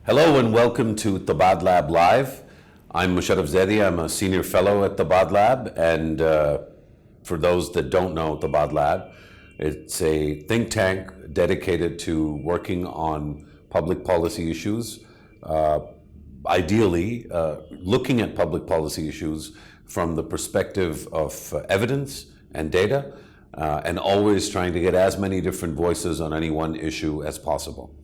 Hello and welcome to Tabadlab Live. I'm Mosharraf Zaidi. I'm a senior fellow at Tabadlab, and for those that don't know Tabadlab, it's a think tank dedicated to working on public policy issues, ideally looking at public policy issues from the perspective of evidence and data, and always trying to get as many different voices on any one issue as possible.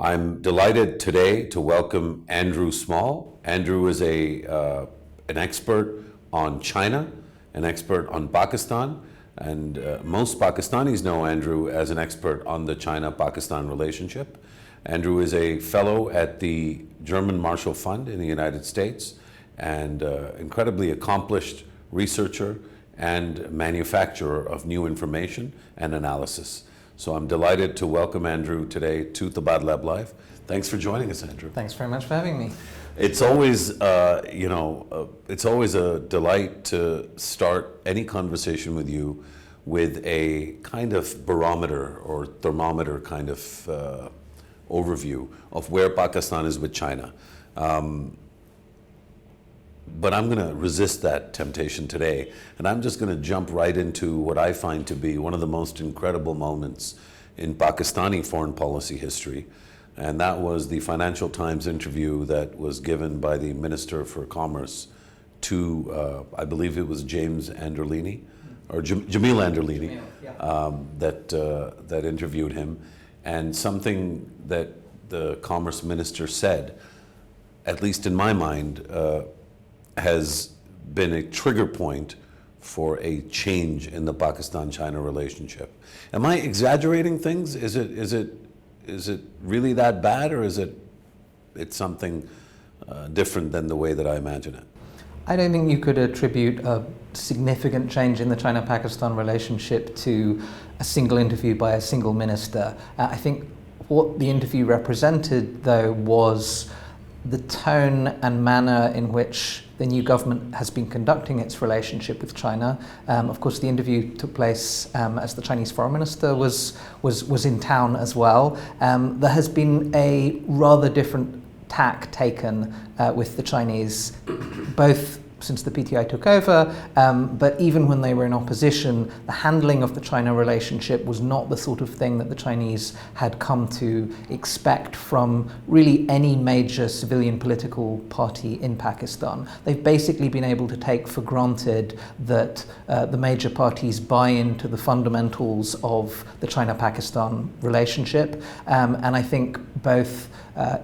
I'm delighted today to welcome Andrew Small. Andrew is an expert on China, an expert on Pakistan, and most Pakistanis know Andrew as an expert on the China-Pakistan relationship. Andrew is a fellow at the German Marshall Fund in the United States and incredibly accomplished researcher and manufacturer of new information and analysis. So I'm delighted to welcome Andrew today to Tabadlab Live. Thanks for joining us, Andrew. Thanks very much for having me. It's always, it's always a delight to start any conversation with you with a kind of barometer or thermometer kind of overview of where Pakistan is with China. But I'm going to resist that temptation today, and I'm just going to jump right into what I find to be one of the most incredible moments in Pakistani foreign policy history, and that was the Financial Times interview that was given by the Minister for Commerce to, I believe it was Jamil Anderlini, that interviewed him, and something that the Commerce Minister said, at least in my mind, has been a trigger point for a change in the Pakistan-China relationship. Am I exaggerating things? Is it really that bad, or is it's something different than the way that I imagine it? I don't think you could attribute a significant change in the China-Pakistan relationship to a single interview by a single minister. I think what the interview represented, though, was the tone and manner in which the new government has been conducting its relationship with China. Of course, the interview took place as the Chinese foreign minister was in town as well. There has been a rather different tack taken with the Chinese, both since the PTI took over, but even when they were in opposition, the handling of the China relationship was not the sort of thing that the Chinese had come to expect from really any major civilian political party in Pakistan. They've basically been able to take for granted that the major parties buy into the fundamentals of the China-Pakistan relationship, and I think both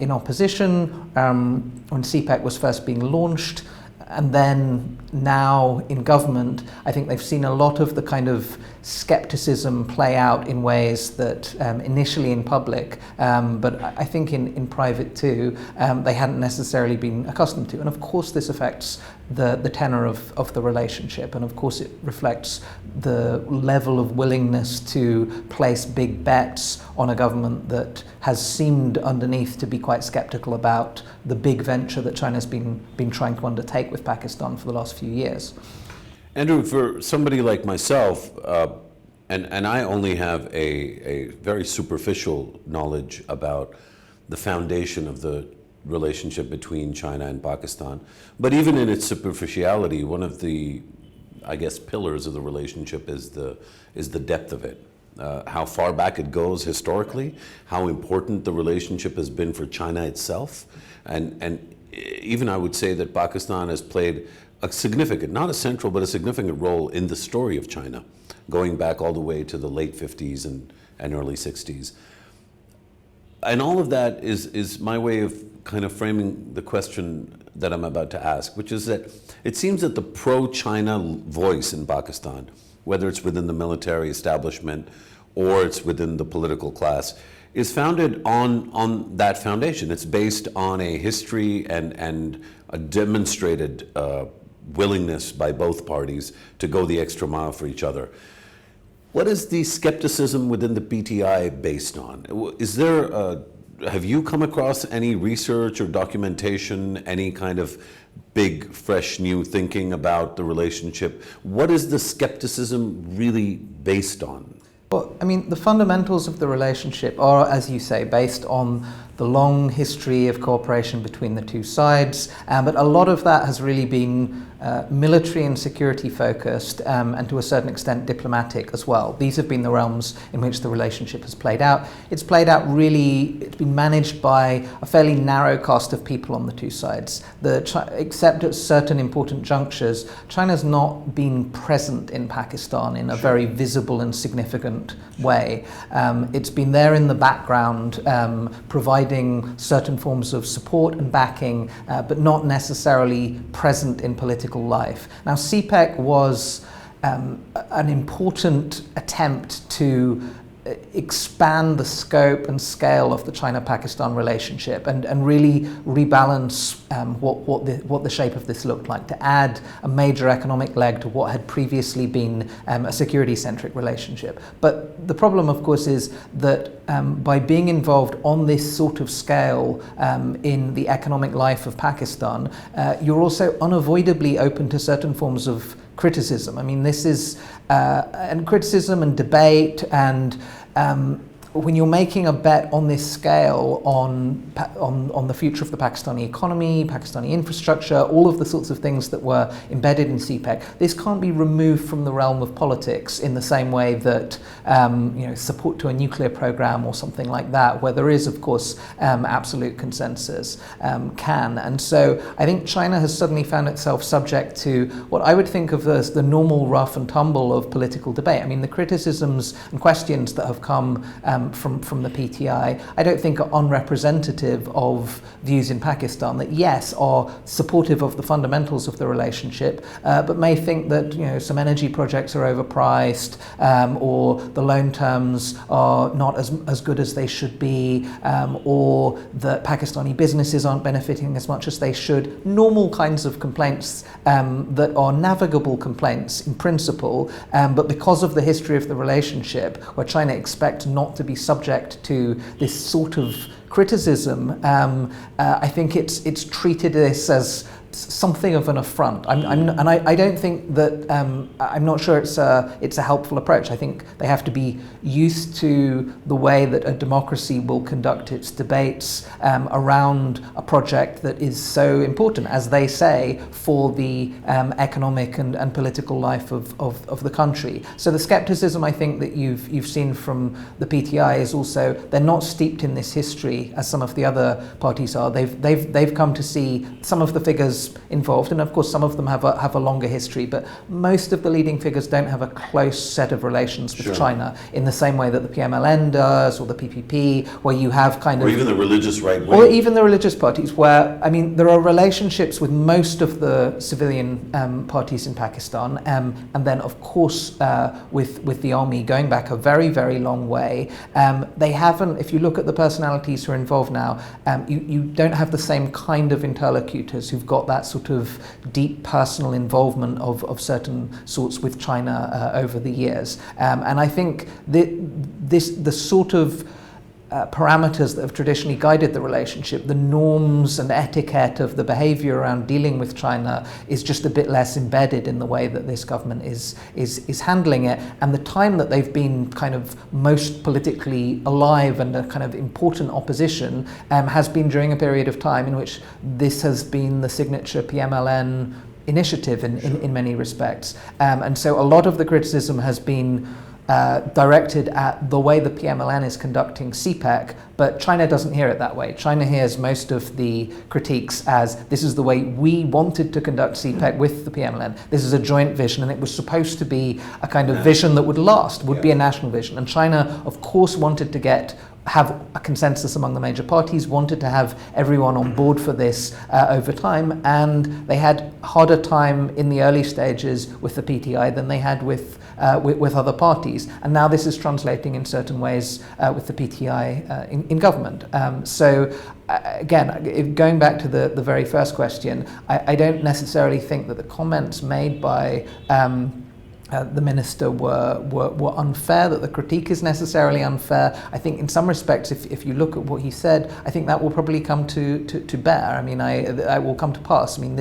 in opposition, when CPEC was first being launched, and then now in government, I think they've seen a lot of the kind of skepticism play out in ways that initially in public, but I think in private too, they hadn't necessarily been accustomed to. And of course this affects the tenor of the relationship, and of course it reflects the level of willingness to place big bets on a government that has seemed underneath to be quite skeptical about the big venture that China's been trying to undertake with Pakistan for the last few years. Andrew, for somebody like myself, and I only have a very superficial knowledge about the foundation of the relationship between China and Pakistan, but even in its superficiality, one of the, I guess, pillars of the relationship is the depth of it. How far back it goes historically, how important the relationship has been for China itself, and even I would say that Pakistan has played a significant, not a central, but a significant role in the story of China, going back all the way to the late 50s and early 60s. And all of that is my way of kind of framing the question that I'm about to ask, which is that it seems that the pro-China voice in Pakistan, whether it's within the military establishment or it's within the political class, is founded on that foundation. It's based on a history and a demonstrated willingness by both parties to go the extra mile for each other. What is the skepticism within the PTI based on? Is there have you come across any research or documentation, any kind of big, fresh, new thinking about the relationship? What is the skepticism really based on? Well, I mean, the fundamentals of the relationship are, as you say, based on the long history of cooperation between the two sides, but a lot of that has really been military and security focused, and to a certain extent diplomatic as well. These have been the realms in which the relationship has played out. It's played out really, it's been managed by a fairly narrow cast of people on the two sides. Except at certain important junctures, China's not been present in Pakistan in a very visible and significant way. It's been there in the background, providing certain forms of support and backing, but not necessarily present in political life. Now, CPEC was an important attempt to expand the scope and scale of the China-Pakistan relationship and really rebalance what the shape of this looked like, to add a major economic leg to what had previously been a security-centric relationship. But the problem, of course, is that by being involved on this sort of scale in the economic life of Pakistan, you're also unavoidably open to certain forms of criticism. I mean, this is and criticism and debate, and when you're making a bet on this scale on the future of the Pakistani economy, Pakistani infrastructure, all of the sorts of things that were embedded in CPEC, this can't be removed from the realm of politics in the same way that support to a nuclear program or something like that, where there is, of course, absolute consensus, can. And so I think China has suddenly found itself subject to what I would think of as the normal rough and tumble of political debate. I mean, the criticisms and questions that have come from the PTI, I don't think are unrepresentative of views in Pakistan that, yes, are supportive of the fundamentals of the relationship, but may think that some energy projects are overpriced, or the loan terms are not as good as they should be, or that Pakistani businesses aren't benefiting as much as they should. Normal kinds of complaints that are navigable complaints in principle, but because of the history of the relationship, where China expects not to be subject to this sort of criticism, I think it's treated this as something of an affront. I don't think that, I'm not sure it's a helpful approach. I think they have to be used to the way that a democracy will conduct its debates around a project that is so important, as they say, for the economic and political life of the country. So the skepticism, I think, that you've seen from the PTI is also, they're not steeped in this history as some of the other parties are. They've come to see some of the figures involved, and of course some of them have a longer history, but most of the leading figures don't have a close set of relations with China in the same way that the PMLN does, or the PPP, where you have or even the religious right wing, or even the religious parties, where there are relationships with most of the civilian parties in Pakistan, and then of course with the army going back a very, very long way. They haven't, if you look at the personalities who are involved now, you don't have the same kind of interlocutors who've got that sort of deep personal involvement of certain sorts with China over the years. And I think the sort of parameters that have traditionally guided the relationship, the norms and etiquette of the behavior around dealing with China, is just a bit less embedded in the way that this government is handling it. And the time that they've been kind of most politically alive and a kind of important opposition has been during a period of time in which this has been the signature PMLN initiative in many respects. And so a lot of the criticism has been directed at the way the PMLN is conducting CPEC, but China doesn't hear it that way. China hears most of the critiques as, this is the way we wanted to conduct CPEC with the PMLN. This is a joint vision, and it was supposed to be a kind of vision that would last, would be a national vision. And China, of course, wanted to have a consensus among the major parties, wanted to have everyone on board for this over time, and they had harder time in the early stages with the PTI than they had with other parties. And now this is translating in certain ways with the PTI in government. So again, going back to the very first question, I don't necessarily think that the comments made by the minister were unfair, that the critique is necessarily unfair. I think in some respects, if you look at what he said, I think that will probably come to bear. I mean, I will come to pass. I mean,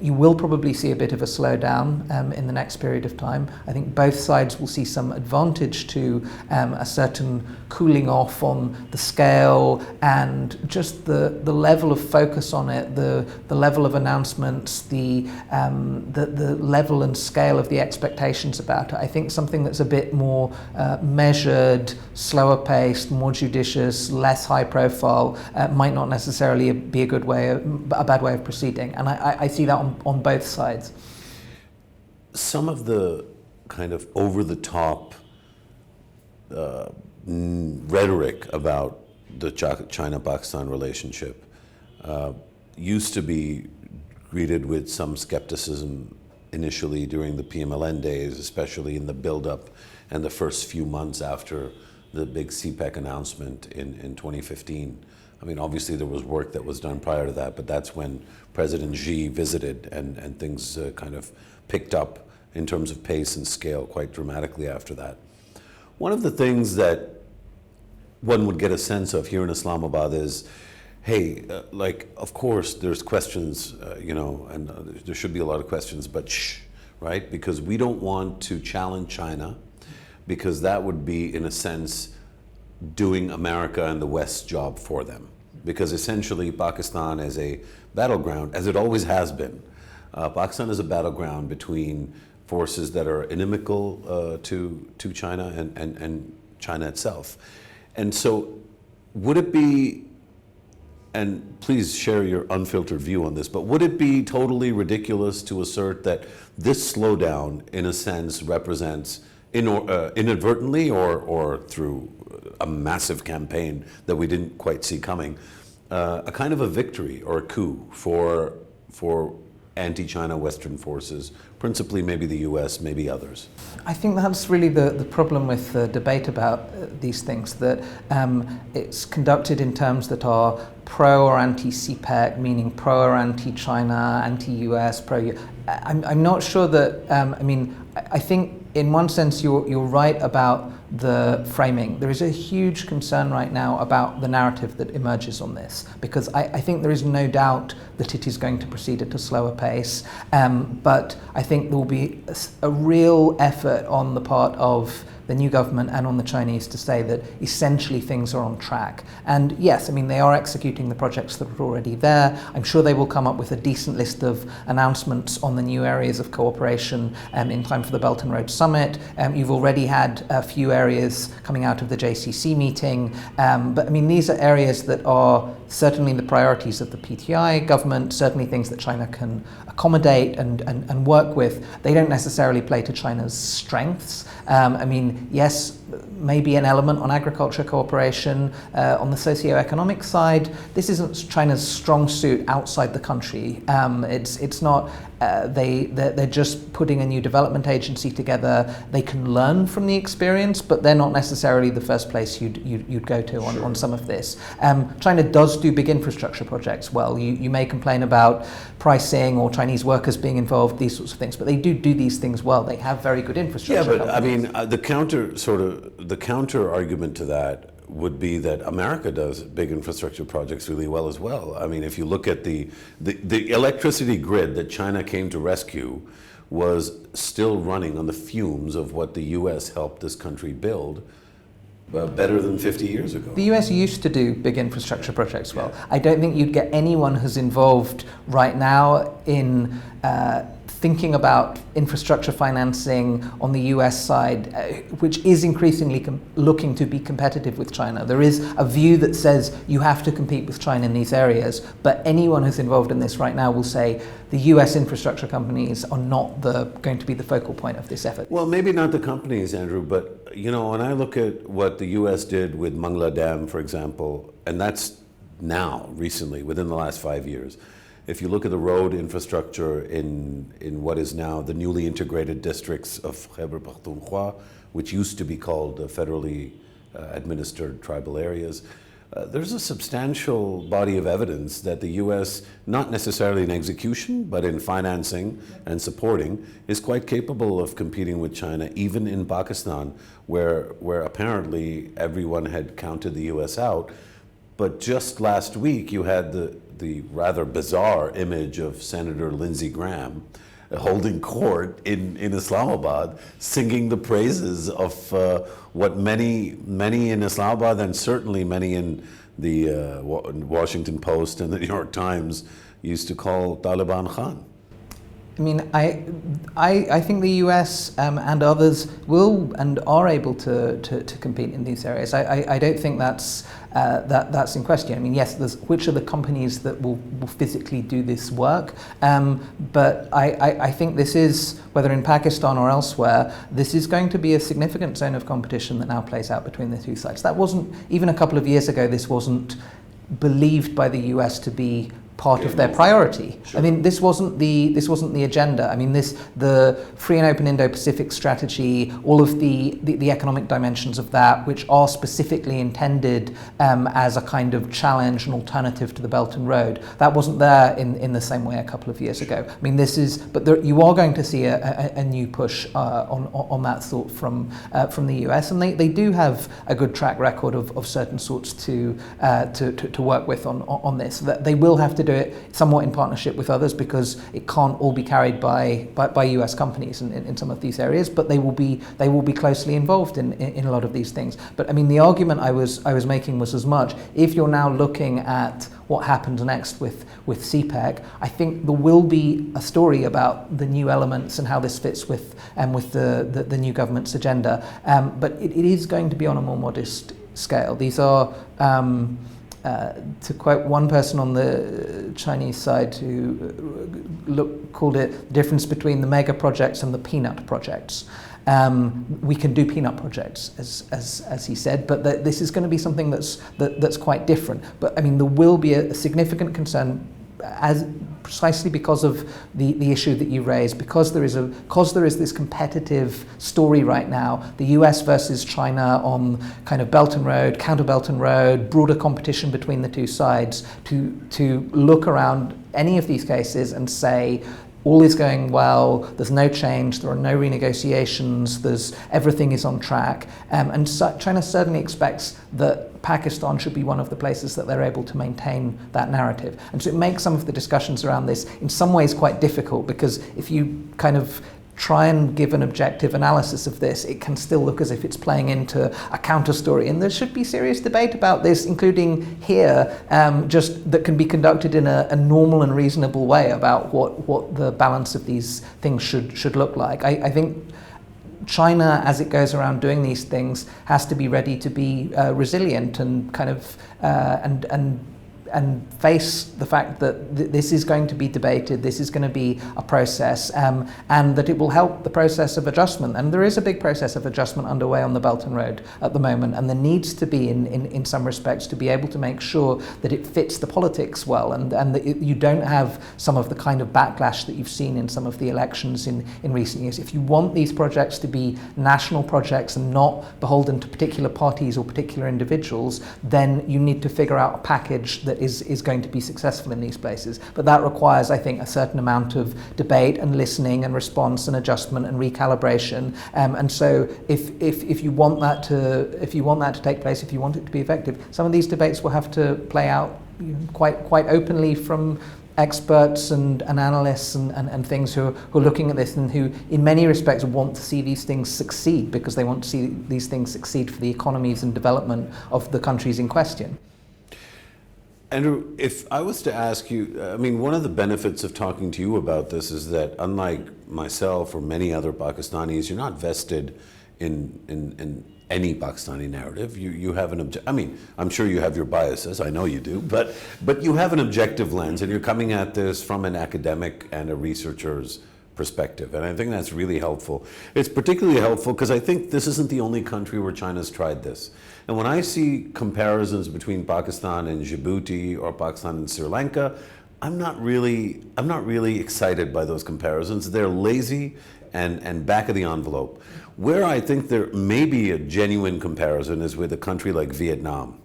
you will probably see a bit of a slowdown in the next period of time. I think both sides will see some advantage to a certain cooling off on the scale and just the level of focus on it, the level of announcements, the level and scale of the expectations about it. I think something that's a bit more measured, slower paced, more judicious, less high profile might not necessarily be a bad way of proceeding. And I see that on both sides. Some of the kind of over the top rhetoric about the China-Pakistan relationship used to be greeted with some skepticism initially during the PMLN days, especially in the build-up and the first few months after the big CPEC announcement in 2015. I mean, obviously there was work that was done prior to that, but that's when President Xi visited and things kind of picked up in terms of pace and scale quite dramatically after that. One of the things that one would get a sense of here in Islamabad is, hey, of course there's questions, and there should be a lot of questions, but shh, right? Because we don't want to challenge China, because that would be, in a sense, doing America and the West's job for them. Because essentially Pakistan is a battleground, as it always has been. Pakistan is a battleground between forces that are inimical to China and China itself. And so would it be, and please share your unfiltered view on this, but would it be totally ridiculous to assert that this slowdown, in a sense, represents inadvertently or through a massive campaign that we didn't quite see coming, a kind of a victory or a coup for anti-China Western forces, principally maybe the US, maybe others? I think that's really the problem with the debate about these things, that it's conducted in terms that are pro or anti-CPEC, meaning pro or anti-China, anti-US, pro. I'm not sure that, I think in one sense you're right about the framing. There is a huge concern right now about the narrative that emerges on this, because I think there is no doubt that it is going to proceed at a slower pace, but I think there will be a real effort on the part of the new government and on the Chinese to say that essentially things are on track. And yes, they are executing the projects that are already there. I'm sure they will come up with a decent list of announcements on the new areas of cooperation in time for the Belt and Road Summit. You've already had a few areas coming out of the JCC meeting, but these are areas that are certainly the priorities of the PTI government, certainly things that China can accommodate and work with. They don't necessarily play to China's strengths. Yes, maybe an element on agriculture cooperation. On the socio-economic side, this isn't China's strong suit outside the country. It's not. They're just putting a new development agency together. They can learn from the experience, but they're not necessarily the first place you'd go to on some of this. China does do big infrastructure projects well. You may complain about pricing or Chinese workers being involved, these sorts of things, but they do these things well. They have very good infrastructure. Yeah, but the counter argument to that would be that America does big infrastructure projects really well as well. If you look at the electricity grid that China came to rescue was still running on the fumes of what the US helped this country build better than 50 years ago. The US used to do big infrastructure projects well. I don't think you'd get anyone who's involved right now in thinking about infrastructure financing on the US side, which is increasingly looking to be competitive with China. There is a view that says you have to compete with China in these areas, but anyone who's involved in this right now will say the US infrastructure companies are not going to be the focal point of this effort. Well, maybe not the companies, Andrew, but when I look at what the US did with Mangla Dam, for example, and that's now, recently, within the last 5 years, if you look at the road infrastructure in what is now the newly integrated districts of Khyber Pakhtunkhwa, which used to be called federally administered tribal areas, there's a substantial body of evidence that the U.S., not necessarily in execution, but in financing and supporting, is quite capable of competing with China, even in Pakistan, where apparently everyone had counted the U.S. out. But just last week, you had the rather bizarre image of Senator Lindsey Graham holding court in Islamabad, singing the praises of what many in Islamabad and certainly many in the Washington Post and the New York Times used to call Taliban Khan. I mean, I think the US and others will and are able to compete in these areas. I don't think that's in question. I mean, yes, there's which are the companies that will physically do this work, but I think this is, whether in Pakistan or elsewhere, this is going to be a significant zone of competition that now plays out between the two sides. That wasn't, even a couple of years ago, this wasn't believed by the US to be part of their priority. Sure. I mean, this wasn't the agenda. I mean, the free and open Indo-Pacific strategy, all of the economic dimensions of that, which are specifically intended as a kind of challenge and alternative to the Belt and Road, that wasn't there in the same way a couple of years ago. I mean, you are going to see a new push on that thought from the US, and they do have a good track record of certain sorts to work with on this. That they will have to do it somewhat in partnership with others, because it can't all be carried by US companies in some of these areas, but they will be closely involved in a lot of these things. But I mean, the argument I was making was as much, if you're now looking at what happens next with CPEC, I think there will be a story about the new elements and how this fits with the new government's agenda, but it is going to be on a more modest scale. These are to quote one person on the Chinese side who called it the difference between the mega projects and the peanut projects. We can do peanut projects, as he said, but this is going to be something that's quite different. But I mean, there will be a significant concern, precisely because of the issue that you raised, because there is this competitive story right now, the US versus China on kind of Belt and Road, counter Belt and Road, broader competition between the two sides, to look around any of these cases and say, all is going well, there's no change, there are no renegotiations, everything is on track. And China certainly expects that Pakistan should be one of the places that they're able to maintain that narrative. And so it makes some of the discussions around this in some ways quite difficult, because if you kind of try and give an objective analysis of this, it can still look as if it's playing into a counter story. And there should be serious debate about this, including here, just that can be conducted in a normal and reasonable way about what the balance of these things should look like. I think China, as it goes around doing these things, has to be ready to be resilient and kind of and face the fact that this is going to be debated, this is going to be a process, and that it will help the process of adjustment. And there is a big process of adjustment underway on the Belt and Road at the moment, and there needs to be, in some respects, to be able to make sure that it fits the politics well, and that you don't have some of the kind of backlash that you've seen in some of the elections in recent years. If you want these projects to be national projects and not beholden to particular parties or particular individuals, then you need to figure out a package that is going to be successful in these places. But that requires, I think, a certain amount of debate and listening and response and adjustment and recalibration. And so if you want that to take place, if you want it to be effective, some of these debates will have to play out quite openly from experts and analysts and things who are looking at this, and who in many respects want to see these things succeed, because they want to see these things succeed for the economies and development of the countries in question. Andrew, if I was to ask you, I mean, one of the benefits of talking to you about this is that, unlike myself or many other Pakistanis, you're not vested in any Pakistani narrative. You have an I mean, I'm sure you have your biases, I know you do, but you have an objective lens, and you're coming at this from an academic and a researcher's perspective, and I think that's really helpful. It's particularly helpful because I think this isn't the only country where China's tried this. And when I see comparisons between Pakistan and Djibouti or Pakistan and Sri Lanka, I'm not really excited by those comparisons. They're lazy and back of the envelope. Where I think there may be a genuine comparison is with a country like Vietnam,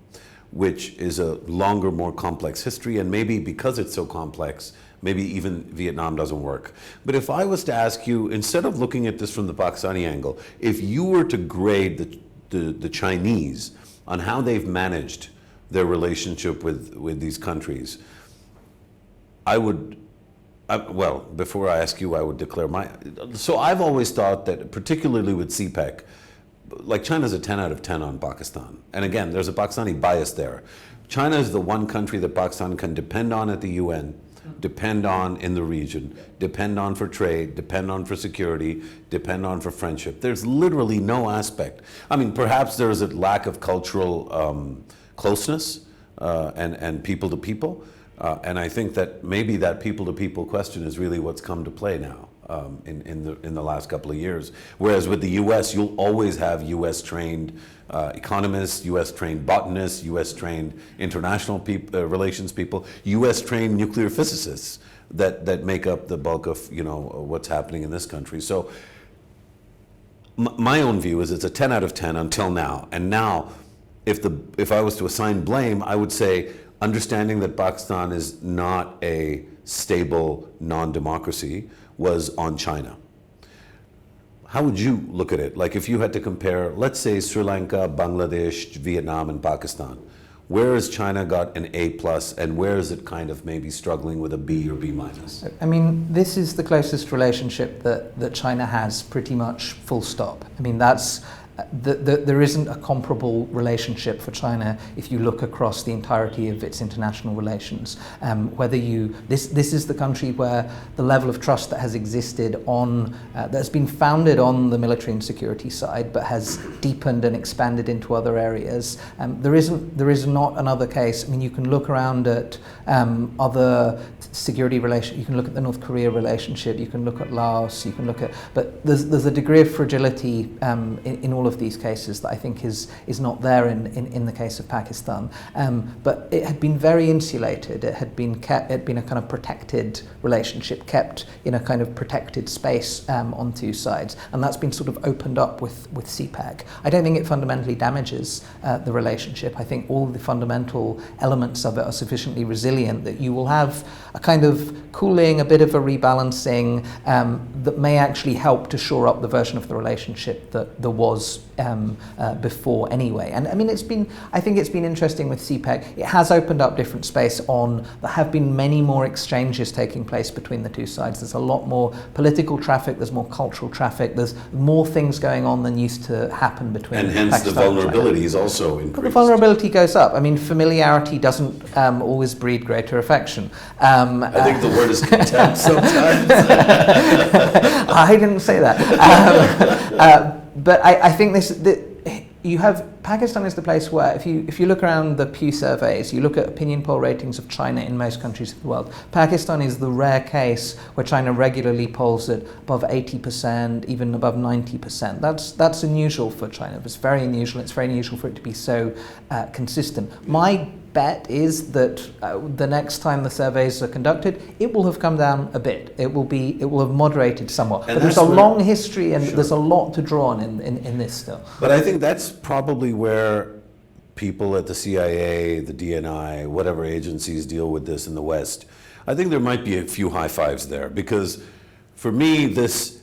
which is a longer, more complex history, and maybe because it's so complex, maybe even Vietnam doesn't work. But if I was to ask you, instead of looking at this from the Pakistani angle, if you were to grade the Chinese on how they've managed their relationship with these countries, well, before I ask you, I would declare so I've always thought that, particularly with CPEC, like China's a 10 out of 10 on Pakistan. And again, there's a Pakistani bias there. China is the one country that Pakistan can depend on at the UN, depend on in the region, depend on for trade, depend on for security, depend on for friendship. There's literally no aspect. I mean, perhaps there is a lack of cultural closeness and people to people. And I think that maybe that people-to-people question is really what's come to play now in the last couple of years. Whereas with the U.S., you'll always have U.S.-trained economists, U.S.-trained botanists, U.S.-trained international relations people, U.S.-trained nuclear physicists that make up the bulk of what's happening in this country. So my own view is it's a 10 out of 10 until now. And now, if I was to assign blame, I would say, understanding that Pakistan is not a stable non-democracy was on China. How would you look at it? Like if you had to compare, let's say Sri Lanka, Bangladesh, Vietnam, and Pakistan, where has China got an A+, and where is it kind of maybe struggling with a B or B-? I mean, this is the closest relationship that China has, pretty much full stop. I mean, there isn't a comparable relationship for China if you look across the entirety of its international relations. This is the country where the level of trust that has existed that has been founded on the military and security side, but has deepened and expanded into other areas. There is not another case. I mean, you can look around at other security relations. You can look at the North Korea relationship. You can look at Laos. You can look at, but there's a degree of fragility in all of these cases that I think is not there in the case of Pakistan. But it had been very insulated. It had been a kind of protected relationship, kept in a kind of protected space on two sides, and that's been sort of opened up with CPEC. I don't think it fundamentally damages the relationship. I think all the fundamental elements of it are sufficiently resilient that you will have a kind of cooling, a bit of a rebalancing that may actually help to shore up the version of the relationship that there was before anyway. And I mean, I think it's been interesting with CPEC. It has opened up different space there have been many more exchanges taking place between the two sides. There's a lot more political traffic, there's more cultural traffic, there's more things going on than used to happen between and hence Pakistan the vulnerability is also increased. But the vulnerability goes up. I mean, familiarity doesn't always breed greater affection. I think the word is contempt sometimes. I didn't say that. But I think Pakistan is the place where if you look around the Pew surveys, you look at opinion poll ratings of China in most countries of the world, Pakistan is the rare case where China regularly polls at above 80%, even above 90%. That's unusual for China. It's very unusual. It's very unusual for it to be so consistent. My bet is that the next time the surveys are conducted, it will have come down a bit. It will have moderated somewhat. But there's a long history, and there's a lot to draw on in this still. But I think that's probably where people at the CIA, the DNI, whatever agencies deal with this in the West, I think there might be a few high fives there, because for me this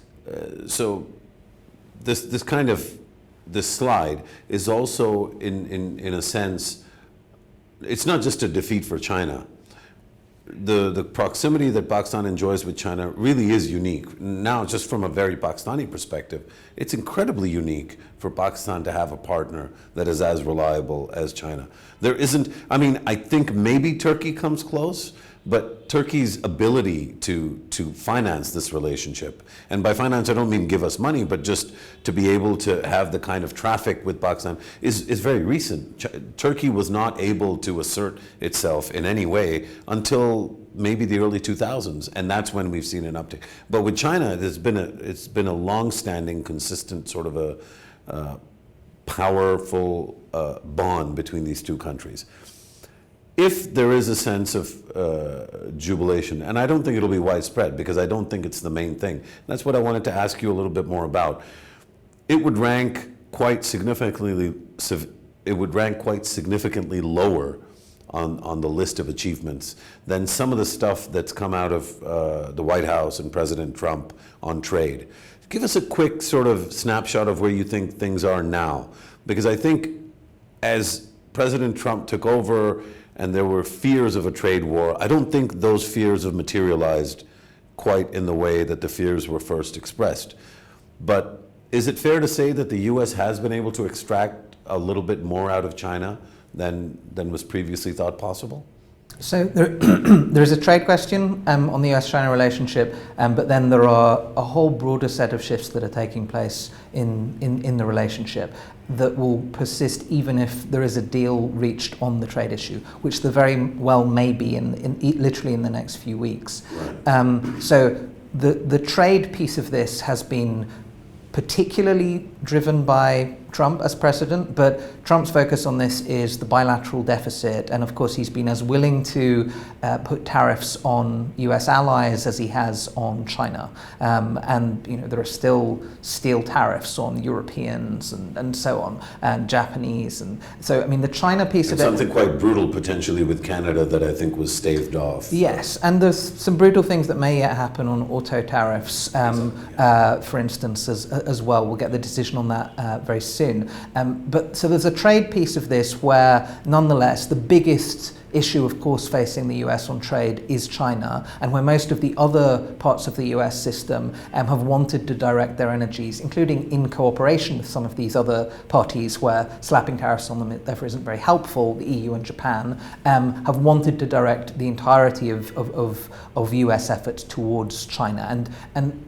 slide is also in a sense, it's not just a defeat for China. The proximity that Pakistan enjoys with China really is unique. Now, just from a very Pakistani perspective, it's incredibly unique for Pakistan to have a partner that is as reliable as China. There isn't, I mean, I think maybe Turkey comes close, but Turkey's ability to finance this relationship, and by finance I don't mean give us money, but just to be able to have the kind of traffic with Pakistan is very recent. Turkey was not able to assert itself in any way until maybe the early 2000s, and that's when we've seen an uptick. But with China, it's been a long-standing, consistent sort of a powerful bond between these two countries. If there is a sense of jubilation, and I don't think it'll be widespread because I don't think it's the main thing. That's what I wanted to ask you a little bit more about. It would rank quite significantly it would rank quite significantly lower on the list of achievements than some of the stuff that's come out of the White House and President Trump on trade. Give us a quick sort of snapshot of where you think things are now. Because I think as President Trump took over and there were fears of a trade war, I don't think those fears have materialized quite in the way that the fears were first expressed. But is it fair to say that the U.S. has been able to extract a little bit more out of China than was previously thought possible? So there is a trade question on the US-China relationship, but then there are a whole broader set of shifts that are taking place in the relationship that will persist even if there is a deal reached on the trade issue, which there very well may be literally in the next few weeks. Right. So the trade piece of this has been particularly driven by Trump as president, but Trump's focus on this is the bilateral deficit, and of course he's been as willing to put tariffs on US allies as he has on China, and there are still steel tariffs on Europeans and so on, and Japanese, and so I mean the China piece and of it. Something quite brutal potentially with Canada that I think was staved off. Yes, and there's some brutal things that may yet happen on auto tariffs, for instance, as well. We'll get the decision on that very soon. But so there's a trade piece of this where, nonetheless, the biggest issue, of course, facing the US on trade is China, and where most of the other parts of the US system have wanted to direct their energies, including in cooperation with some of these other parties where slapping tariffs on them therefore isn't very helpful, the EU and Japan, have wanted to direct the entirety of US efforts towards China. And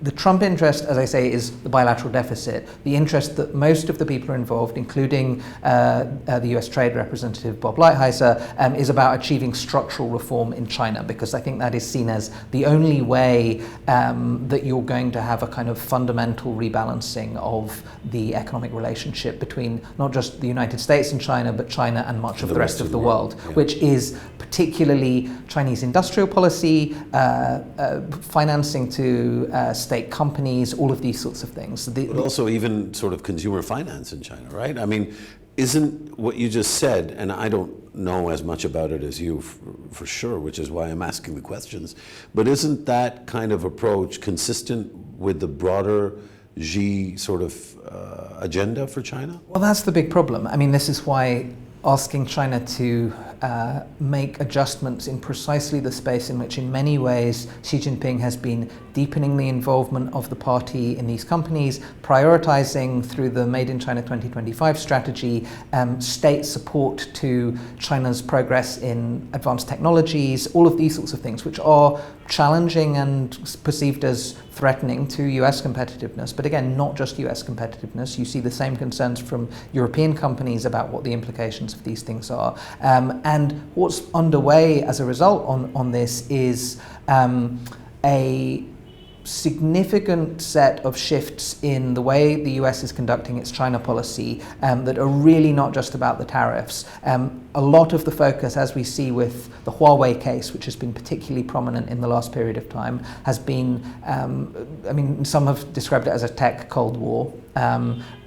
the Trump interest, as I say, is the bilateral deficit. The interest that most of the people are including the US Trade Representative Bob Lighthizer, is about achieving structural reform in China, because I think that is seen as the only way that you're going to have a kind of fundamental rebalancing of the economic relationship between not just the United States and China, but China and much of the rest of the world, which is particularly Chinese industrial policy, financing to state companies, all of these sorts of things. But also even sort of consumer finance in China, right? I mean, isn't what you just said, and I don't know as much about it as you for sure, which is why I'm asking the questions, but isn't that kind of approach consistent with the broader Xi sort of agenda for China? Well, that's the big problem. I mean, this is why asking China to make adjustments in precisely the space in which in many ways Xi Jinping has been deepening the involvement of the party in these companies, prioritizing through the Made in China 2025 strategy state support to China's progress in advanced technologies, all of these sorts of things, which are challenging and perceived as threatening to US competitiveness. But again, not just US competitiveness. You see the same concerns from European companies about what the implications of these things are. And what's underway as a result on this is a significant set of shifts in the way the US is conducting its China policy that are really not just about the tariffs. A lot of the focus, as we see with the Huawei case, which has been particularly prominent in the last period of time, has been, I mean, some have described it as a tech Cold War.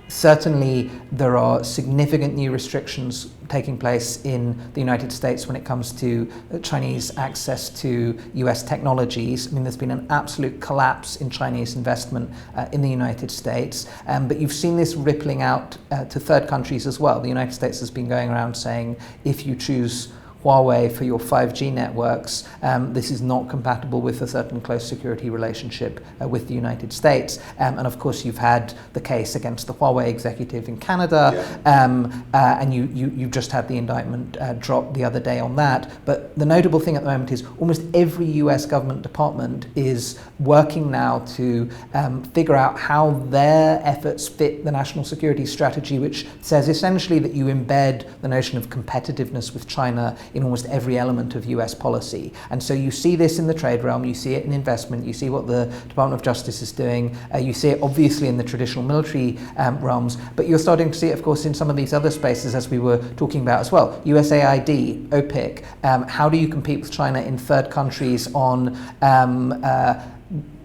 Certainly, there are significant new restrictions taking place in the United States when it comes to Chinese access to US technologies. I mean, there's been an absolute collapse in Chinese investment in the United States, but you've seen this rippling out to third countries as well. The United States has been going around saying, if you choose Huawei for your 5G networks, this is not compatible with a certain close security relationship with the United States. And of course, you've had the case against the Huawei executive in Canada, and you've just had the indictment dropped the other day on that. But the notable thing at the moment is almost every US government department is working now to figure out how their efforts fit the national security strategy, which says essentially that you embed the notion of competitiveness with China in almost every element of US policy. And so you see this in the trade realm, you see it in investment, you see what the Department of Justice is doing, you see it obviously in the traditional military realms, but you're starting to see it, of course, in some of these other spaces, as we were talking about as well. USAID, OPIC, how do you compete with China in third countries on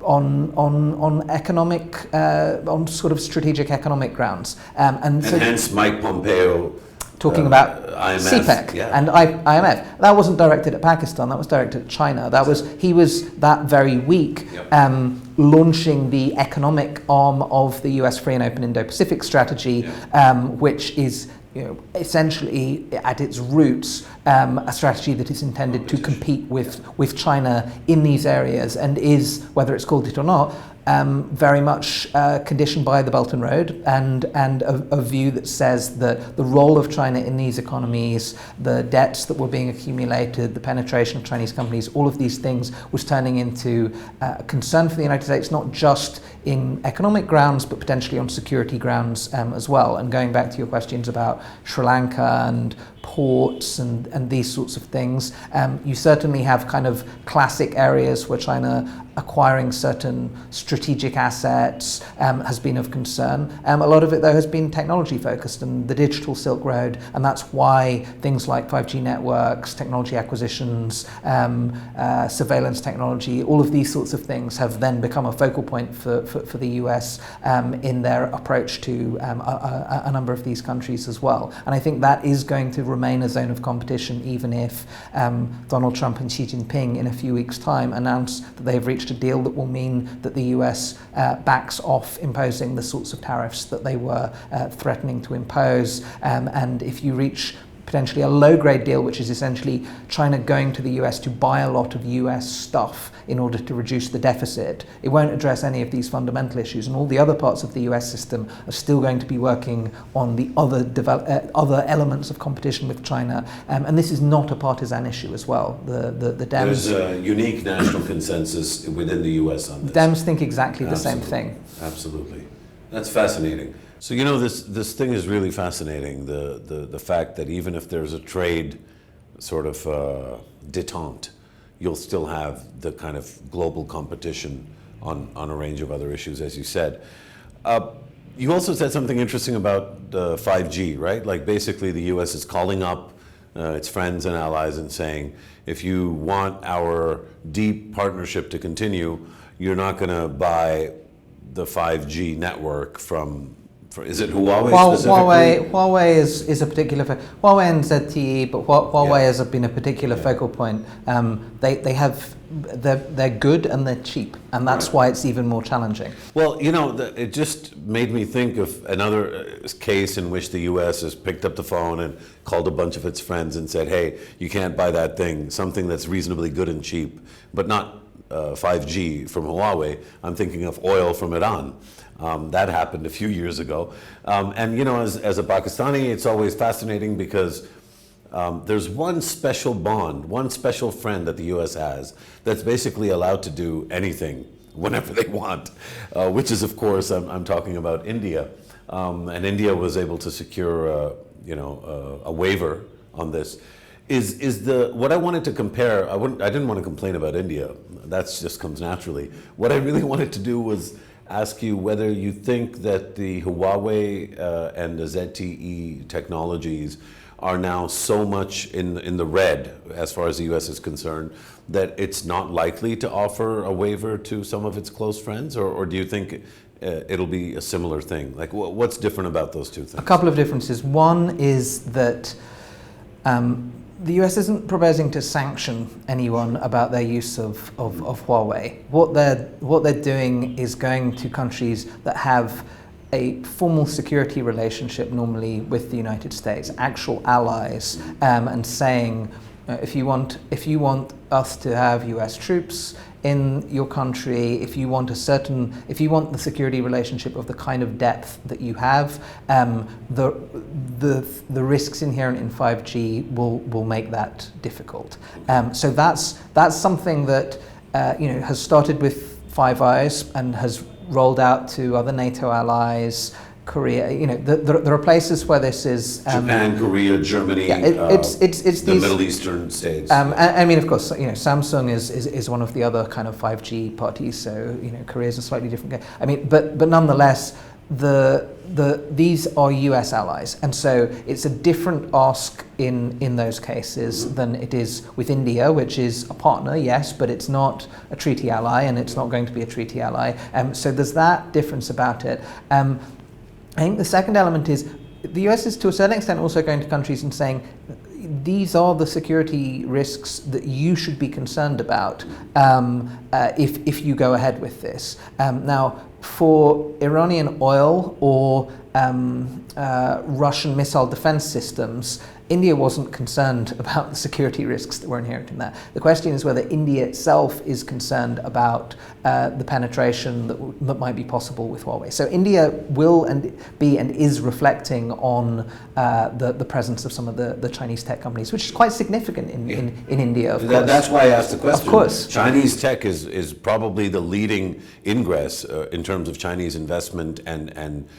on economic, on sort of strategic economic grounds, and so hence Mike Pompeo talking about IMF, CPEC and IMF. That wasn't directed at Pakistan. That was directed at China. He was that very week launching the economic arm of the US Free and Open Indo-Pacific strategy, which is essentially at its roots a strategy that is intended to compete with China in these areas, and is, whether it's called it or not, very much conditioned by the Belt and Road, and a view that says that the role of China in these economies, the debts that were being accumulated, the penetration of Chinese companies, all of these things was turning into a concern for the United States, not just in economic grounds, but potentially on security grounds as well. And going back to your questions about Sri Lanka and ports and these sorts of things, you certainly have kind of classic areas where China acquiring certain strategic assets has been of concern. A lot of it, though, has been technology focused and the digital Silk Road, and that's why things like 5G networks, technology acquisitions, surveillance technology, all of these sorts of things have then become a focal point for the US in their approach to a number of these countries as well. And I think that is going to remain a zone of competition, even if Donald Trump and Xi Jinping in a few weeks' time announce that they've reached a deal that will mean that the US backs off imposing the sorts of tariffs that they were threatening to impose. And if you reach potentially a low-grade deal, which is essentially China going to the US to buy a lot of US stuff in order to reduce the deficit, it won't address any of these fundamental issues, and all the other parts of the US system are still going to be working on the other elements of competition with China, and this is not a partisan issue as well. The Dems... There's a unique national consensus within the US on this. Dems think exactly the same thing. Absolutely. That's fascinating. So, this thing is really fascinating, the fact that even if there's a trade sort of detente, you'll still have the kind of global competition on a range of other issues, as you said. You also said something interesting about 5G, right? Like basically the US is calling up its friends and allies and saying, if you want our deep partnership to continue, you're not going to buy the 5G network from... Is it Huawei specifically? Huawei is a particular... Huawei and ZTE, but Huawei has been a particular focal point. They're good and they're cheap, and that's why it's even more challenging. Well, it just made me think of another case in which the U.S. has picked up the phone and called a bunch of its friends and said, hey, you can't buy that thing, something that's reasonably good and cheap, but not 5G from Huawei. I'm thinking of oil from Iran. That happened a few years ago. And as a Pakistani, it's always fascinating because there's one special bond, one special friend that the US has that's basically allowed to do anything whenever they want, which is, of course, I'm talking about India. And India was able to secure, a waiver on this. What I wanted to compare, I didn't want to complain about India. That just comes naturally. What I really wanted to do was ask you whether you think that the Huawei and the ZTE technologies are now so much in the red as far as the US is concerned that it's not likely to offer a waiver to some of its close friends, or do you think it'll be a similar thing? Like what's different about those two things? A couple of differences. One is that the US isn't proposing to sanction anyone about their use of Huawei. What they're doing is going to countries that have a formal security relationship normally with the United States, actual allies, and saying, if you want us to have US troops in your country, if you want the security relationship of the kind of depth that you have, the risks inherent in 5G will make that difficult. So that's something that has started with Five Eyes and has rolled out to other NATO allies. Korea, there are places where this is Japan, Korea, Germany. Yeah, it's the Middle Eastern states. I mean, of course, Samsung is one of the other kind of 5G parties. So Korea is a slightly different game. I mean, but nonetheless, these are US allies, and so it's a different ask in those cases than it is with India, which is a partner, yes, but it's not a treaty ally, and it's not going to be a treaty ally. So there's that difference about it. I think the second element is the US is to a certain extent also going to countries and saying, these are the security risks that you should be concerned about if you go ahead with this. Now, for Iranian oil or Russian missile defense systems, India wasn't concerned about the security risks that were inherent in that. The question is whether India itself is concerned about the penetration that might be possible with Huawei. So India will be and is reflecting on the presence of some of the Chinese tech companies, which is quite significant in India, of course. That's why I asked the question. Of course. Chinese tech is probably the leading ingress in terms of Chinese investment and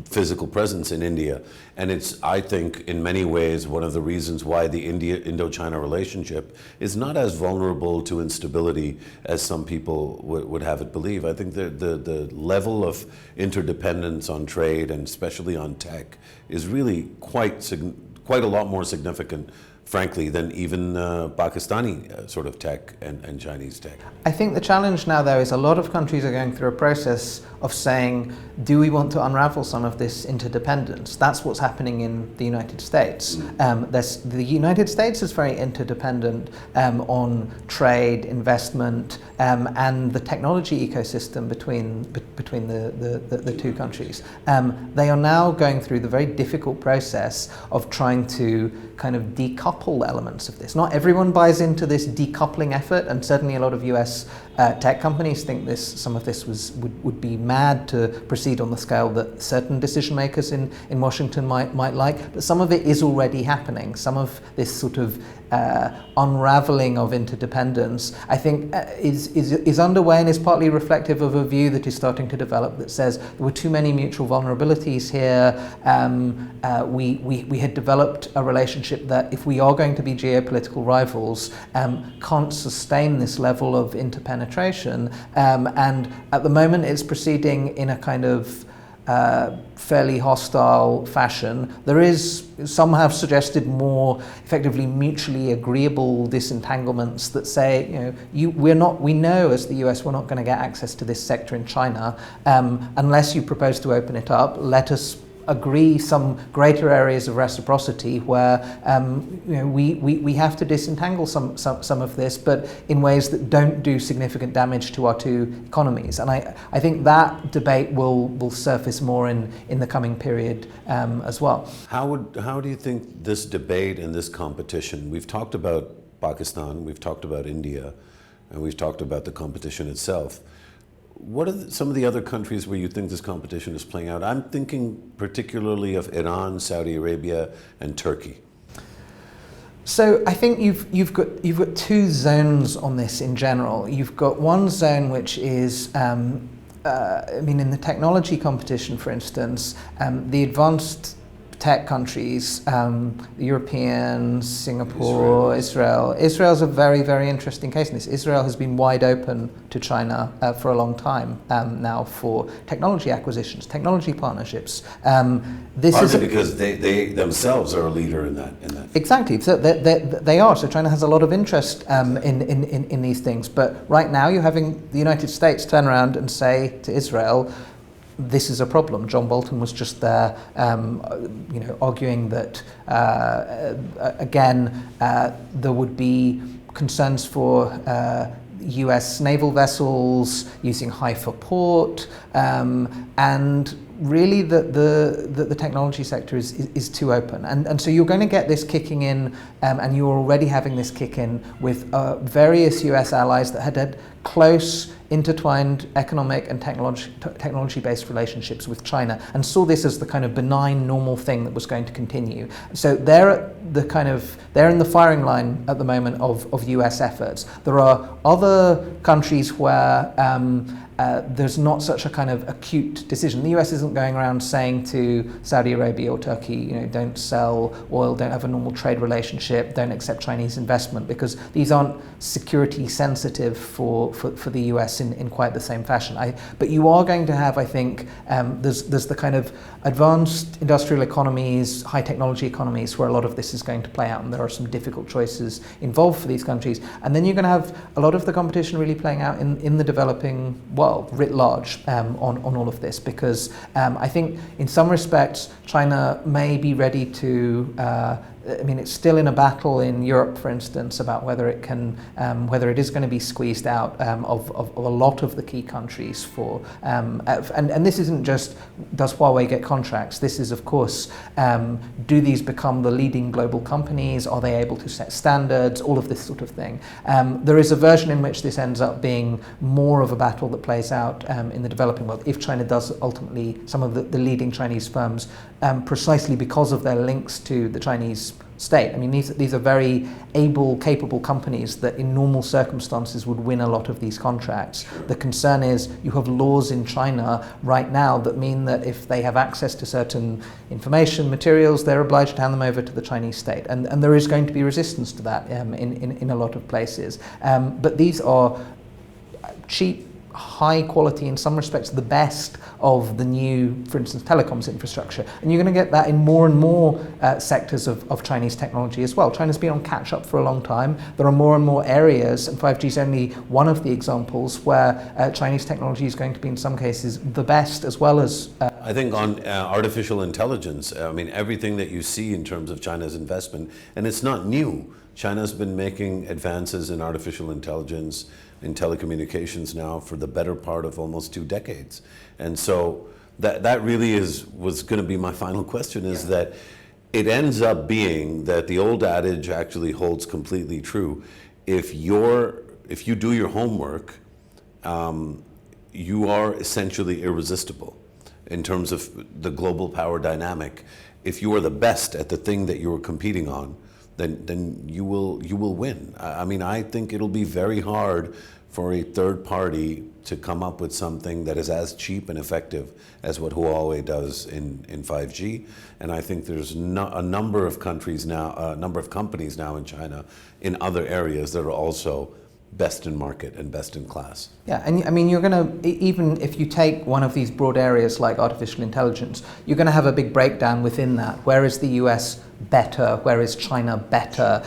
physical presence in India. And it's, I think, in many ways, one of the reasons why the Indo-China relationship is not as vulnerable to instability as some people would have it believe. I think the level of interdependence on trade, and especially on tech, is really quite a lot more significant, frankly, than even Pakistani sort of tech and Chinese tech. I think the challenge now, though, is a lot of countries are going through a process of saying, do we want to unravel some of this interdependence? That's what's happening in the United States. The United States is very interdependent on trade, investment, and the technology ecosystem between the two countries. They are now going through the very difficult process of trying to kind of decouple elements of this. Not everyone buys into this decoupling effort, and certainly a lot of US tech companies think some of this would be mad to proceed on the scale that certain decision makers in Washington might like, but some of it is already happening. Some of this sort of unraveling of interdependence, I think, is underway and is partly reflective of a view that is starting to develop that says there were too many mutual vulnerabilities here. We had developed a relationship that, if we are going to be geopolitical rivals, can't sustain this level of interpenetration. And at the moment, it's proceeding in a kind of fairly hostile fashion. Some have suggested more effectively mutually agreeable disentanglements that say, we know as the US we're not going to get access to this sector in China unless you propose to open it up. Let us agree some greater areas of reciprocity where we have to disentangle some of this, but in ways that don't do significant damage to our two economies. And I think that debate will surface more in the coming period as well. How do you think this debate and this competition, we've talked about Pakistan, we've talked about India, and we've talked about the competition itself. What are some of the other countries where you think this competition is playing out? I'm thinking particularly of Iran, Saudi Arabia, and Turkey. So I think you've got two zones on this in general. You've got one zone which is, in the technology competition, for instance, the advanced tech countries, the Europeans, Singapore, Israel. Israel's a very, very interesting case in this. Israel has been wide open to China for a long time now for technology acquisitions, technology partnerships. Partly because they themselves are a leader in that. Exactly. So they are. So China has a lot of interest in these things. But right now you're having the United States turn around and say to Israel, this is a problem. John Bolton was just there, arguing that there would be concerns for U.S. naval vessels using Haifa port, and really the technology sector is too open, and so you're going to get this kicking in, and you're already having this kick in with various U.S. allies that had close intertwined economic and technology-based relationships with China, and saw this as the kind of benign, normal thing that was going to continue. So they're in the firing line at the moment of U.S. efforts. There are other countries where there's not such a kind of acute decision. The US isn't going around saying to Saudi Arabia or Turkey, don't sell oil, don't have a normal trade relationship, don't accept Chinese investment, because these aren't security sensitive for the US in quite the same fashion. But you are going to have, I think, there's the kind of advanced industrial economies, high technology economies where a lot of this is going to play out, and there are some difficult choices involved for these countries. And then you're going to have a lot of the competition really playing out in the developing world writ large on all of this, because I think in some respects China may be ready to it's still in a battle in Europe, for instance, about whether it can, whether it is going to be squeezed out of a lot of the key countries for, and this isn't just does Huawei get contracts. This is, of course, do these become the leading global companies? Are they able to set standards? All of this sort of thing. There is a version in which this ends up being more of a battle that plays out in the developing world if China does ultimately, some of the leading Chinese firms, precisely because of their links to the Chinese state. I mean, these are very able, capable companies that in normal circumstances would win a lot of these contracts. The concern is you have laws in China right now that mean that if they have access to certain information, materials, they're obliged to hand them over to the Chinese state. And there is going to be resistance to that in a lot of places. But these are cheap, high quality, in some respects the best of the new, for instance, telecoms infrastructure. And you're going to get that in more and more sectors of Chinese technology as well. China's been on catch up for a long time. There are more and more areas, and 5G is only one of the examples, where Chinese technology is going to be in some cases the best, as well as... I think on artificial intelligence, everything that you see in terms of China's investment, and it's not new. China's been making advances in artificial intelligence, in telecommunications now for the better part of almost 2 decades. And so that really was going to be my final question, is that it ends up being that the old adage actually holds completely true. If you do your homework, you are essentially irresistible in terms of the global power dynamic. If you are the best at the thing that you are competing on, then you will win. I think it'll be very hard for a third party to come up with something that is as cheap and effective as what Huawei does in 5G. And I think there's a number of countries now, a number of companies now in China in other areas that are also best in market and best in class. Yeah, and you're going to, even if you take one of these broad areas like artificial intelligence, you're going to have a big breakdown within that. Where is the US better? Where is China better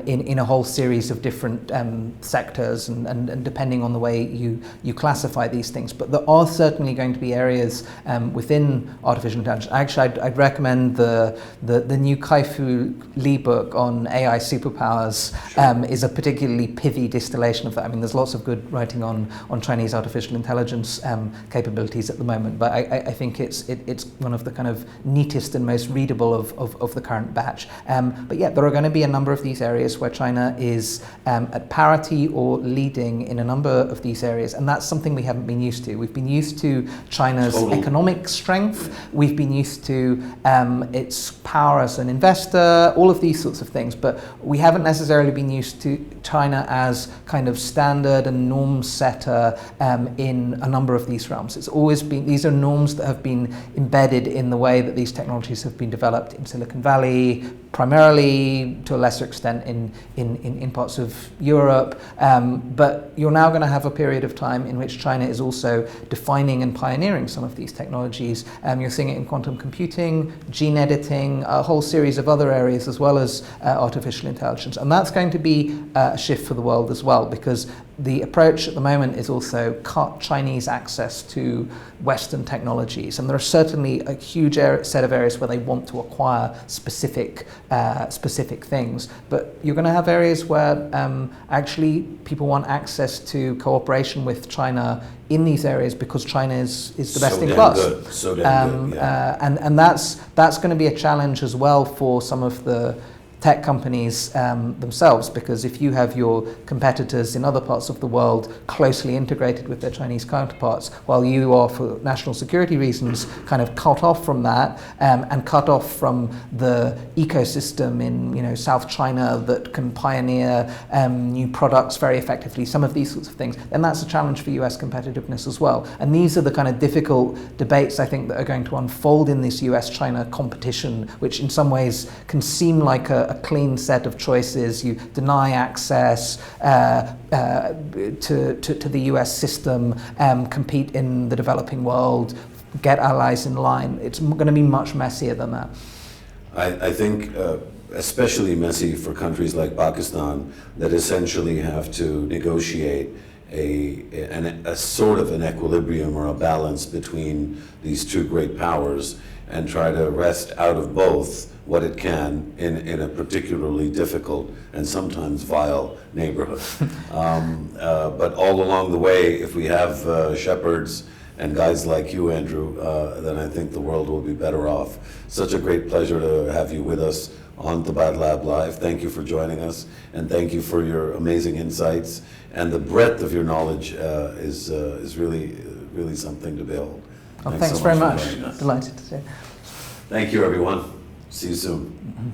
in a whole series of different sectors and depending on the way you classify these things. But there are certainly going to be areas within artificial intelligence. Actually, I'd recommend the new Kai-Fu Lee book on AI superpowers. Is a particularly pithy distillation of that. There's lots of good writing on Chinese artificial intelligence capabilities at the moment, but I think it's one of the kind of neatest and most readable of the current batch. But yeah, there are going to be a number of these areas where China is at parity or leading in a number of these areas, and that's something we haven't been used to. We've been used to China's economic strength, we've been used to its power as an investor, all of these sorts of things, but we haven't necessarily been used to China as kind of standard and norm setter in a number of these realms. It's always been, these are norms that have been embedded in the way that these technologies have been developed in Silicon Valley, primarily to a lesser extent in parts of Europe, but you're now going to have a period of time in which China is also defining and pioneering some of these technologies. You're seeing it in quantum computing, gene editing, a whole series of other areas, as well as artificial intelligence, and that's going to be a shift for the world as well, because the approach at the moment is also cut Chinese access to Western technologies, and there are certainly a huge set of areas where they want to acquire specific things, but you're going to have areas where actually people want access to cooperation with China in these areas because China is the best in class. So damn good. Yeah. And that's going to be a challenge as well for some of the tech companies themselves, because if you have your competitors in other parts of the world closely integrated with their Chinese counterparts, while you are, for national security reasons, kind of cut off from that and cut off from the ecosystem in South China that can pioneer new products very effectively, some of these sorts of things, then that's a challenge for US competitiveness as well. And these are the kind of difficult debates, I think, that are going to unfold in this US-China competition, which in some ways can seem like a clean set of choices. You deny access to the US system, compete in the developing world, get allies in line. It's going to be much messier than that. I think especially messy for countries like Pakistan that essentially have to negotiate a sort of an equilibrium or a balance between these two great powers and try to wrest out of both what it can in a particularly difficult and sometimes vile neighborhood. But all along the way, if we have shepherds and guys like you, Andrew, then I think the world will be better off. Such a great pleasure to have you with us on Tabadlab Live. Thank you for joining us, and thank you for your amazing insights. And the breadth of your knowledge is really something to behold. Thanks so very much. Delighted to see you. Thank you, everyone. See you soon.